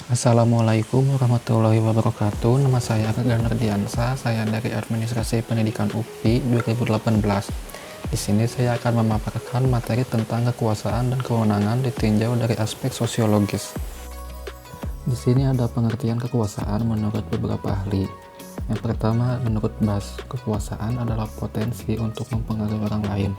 Assalamualaikum warahmatullahi wabarakatuh. Nama saya Regan Ardiansa. Saya dari Administrasi Pendidikan UPI 2018. Di sini saya akan memaparkan materi tentang kekuasaan dan kewenangan ditinjau dari aspek sosiologis. Di sini ada pengertian kekuasaan menurut beberapa ahli. Yang pertama, menurut Bas, kekuasaan adalah potensi untuk mempengaruhi orang lain.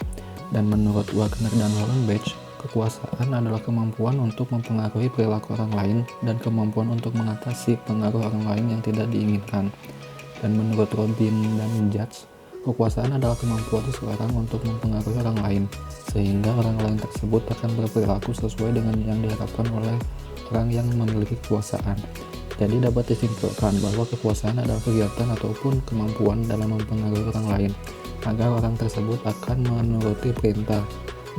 Dan menurut Wagner dan Hollenbeck, kekuasaan adalah kemampuan untuk mempengaruhi perilaku orang lain dan kemampuan untuk mengatasi pengaruh orang lain yang tidak diinginkan. Dan menurut Robin dan Judge, kekuasaan adalah kemampuan seseorang untuk mempengaruhi orang lain, sehingga orang lain tersebut akan berperilaku sesuai dengan yang diharapkan oleh orang yang memiliki kekuasaan. Jadi dapat disimpulkan bahwa kekuasaan adalah kegiatan ataupun kemampuan dalam mempengaruhi orang lain, agar orang tersebut akan menuruti perintah.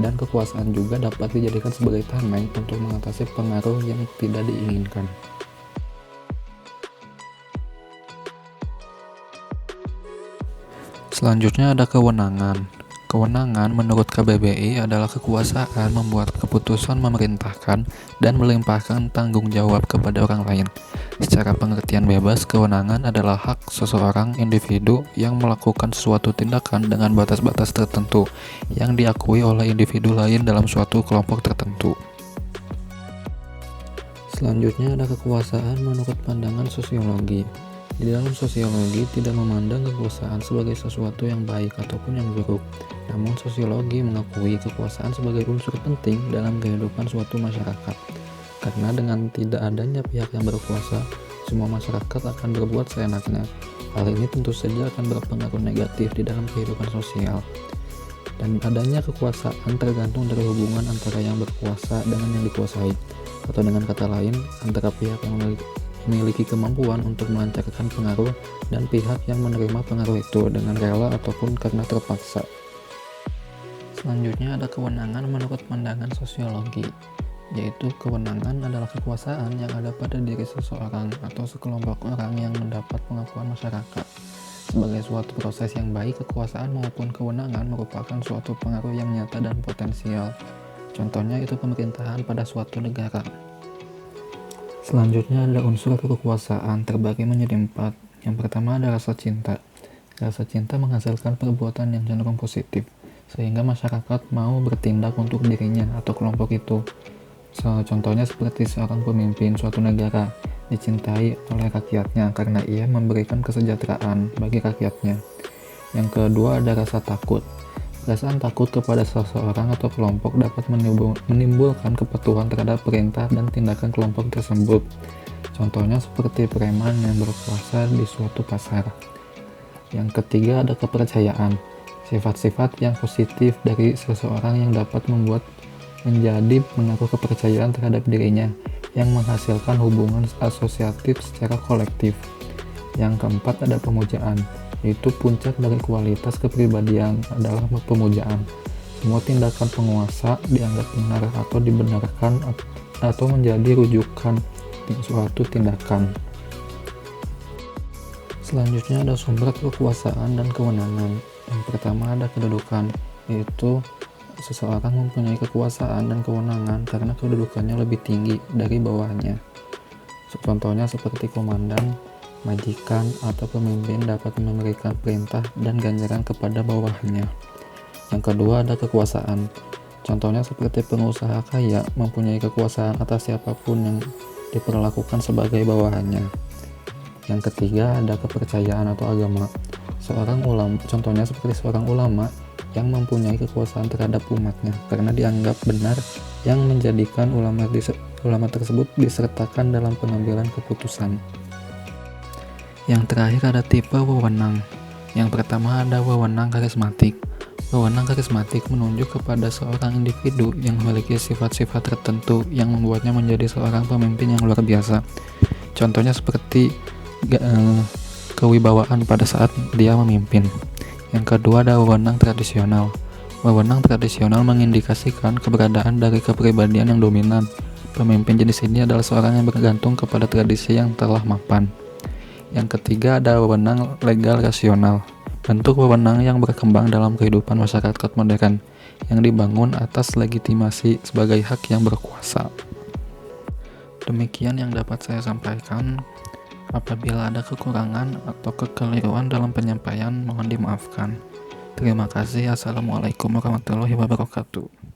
Dan kekuasaan juga dapat dijadikan sebagai tameng untuk mengatasi pengaruh yang tidak diinginkan. Selanjutnya ada kewenangan. Kewenangan menurut KBBI adalah kekuasaan membuat keputusan, memerintahkan, dan melimpahkan tanggung jawab kepada orang lain. Secara pengertian bebas, kewenangan adalah hak seseorang individu yang melakukan suatu tindakan dengan batas-batas tertentu yang diakui oleh individu lain dalam suatu kelompok tertentu. Selanjutnya ada kekuasaan menurut pandangan sosiologi. Di dalam sosiologi tidak memandang kekuasaan sebagai sesuatu yang baik ataupun yang buruk. Namun sosiologi mengakui kekuasaan sebagai unsur penting dalam kehidupan suatu masyarakat. Karena dengan tidak adanya pihak yang berkuasa, semua masyarakat akan berbuat seenaknya. Hal ini tentu saja akan berpengaruh negatif di dalam kehidupan sosial. Dan adanya kekuasaan tergantung dari hubungan antara yang berkuasa dengan yang dikuasai. Atau dengan kata lain, antara pihak yang memiliki kemampuan untuk melancarkan pengaruh dan pihak yang menerima pengaruh itu dengan rela ataupun karena terpaksa. Selanjutnya ada kewenangan menurut pandangan sosiologi, yaitu kewenangan adalah kekuasaan yang ada pada diri seseorang atau sekelompok orang yang mendapat pengakuan masyarakat. Sebagai suatu proses yang baik, kekuasaan maupun kewenangan merupakan suatu pengaruh yang nyata dan potensial. Contohnya itu pemerintahan pada suatu negara. Selanjutnya ada unsur kekuasaan terbagi menjadi 4. Yang pertama ada rasa cinta. Rasa cinta menghasilkan perbuatan yang cenderung positif, sehingga masyarakat mau bertindak untuk dirinya atau kelompok itu. Contohnya seperti seorang pemimpin suatu negara dicintai oleh rakyatnya karena ia memberikan kesejahteraan bagi rakyatnya. Yang kedua ada rasa takut. Perasaan takut kepada seseorang atau kelompok dapat menimbulkan kepatuhan terhadap perintah dan tindakan kelompok tersebut. Contohnya seperti preman yang berkuasa di suatu pasar. Yang ketiga ada kepercayaan. Sifat-sifat yang positif dari seseorang yang dapat membuat menjadi menaruh kepercayaan terhadap dirinya yang menghasilkan hubungan asosiatif secara kolektif. Yang keempat ada pemujaan, yaitu puncak dari kualitas kepribadian adalah pemujaan. Semua tindakan penguasa dianggap benar atau dibenarkan atau menjadi rujukan suatu tindakan. Selanjutnya ada sumber kekuasaan dan kewenangan. Yang pertama ada kedudukan, yaitu seseorang mempunyai kekuasaan dan kewenangan karena kedudukannya lebih tinggi dari bawahnya. Contohnya seperti komandan, majikan, atau pemimpin dapat memberikan perintah dan ganjaran kepada bawahannya. Yang kedua ada kekuasaan. Contohnya seperti pengusaha kaya mempunyai kekuasaan atas siapapun yang diperlakukan sebagai bawahannya. Yang ketiga ada kepercayaan atau agama. Contohnya seperti seorang ulama yang mempunyai kekuasaan terhadap umatnya karena dianggap benar yang menjadikan ulama tersebut disertakan dalam pengambilan keputusan. Yang terakhir ada tipe wewenang. Yang pertama ada wewenang karismatik. Wewenang karismatik menunjuk kepada seorang individu yang memiliki sifat-sifat tertentu yang membuatnya menjadi seorang pemimpin yang luar biasa. Contohnya seperti kewibawaan pada saat dia memimpin. Yang kedua ada wewenang tradisional. Wewenang tradisional mengindikasikan keberadaan dari kepribadian yang dominan. Pemimpin jenis ini adalah seorang yang bergantung kepada tradisi yang telah mapan. Yang ketiga ada wewenang legal rasional. Bentuk wewenang yang berkembang dalam kehidupan masyarakat modern, yang dibangun atas legitimasi sebagai hak yang berkuasa. Demikian yang dapat saya sampaikan. Apabila ada kekurangan atau kekeliruan dalam penyampaian, mohon dimaafkan. Terima kasih. Assalamualaikum warahmatullahi wabarakatuh.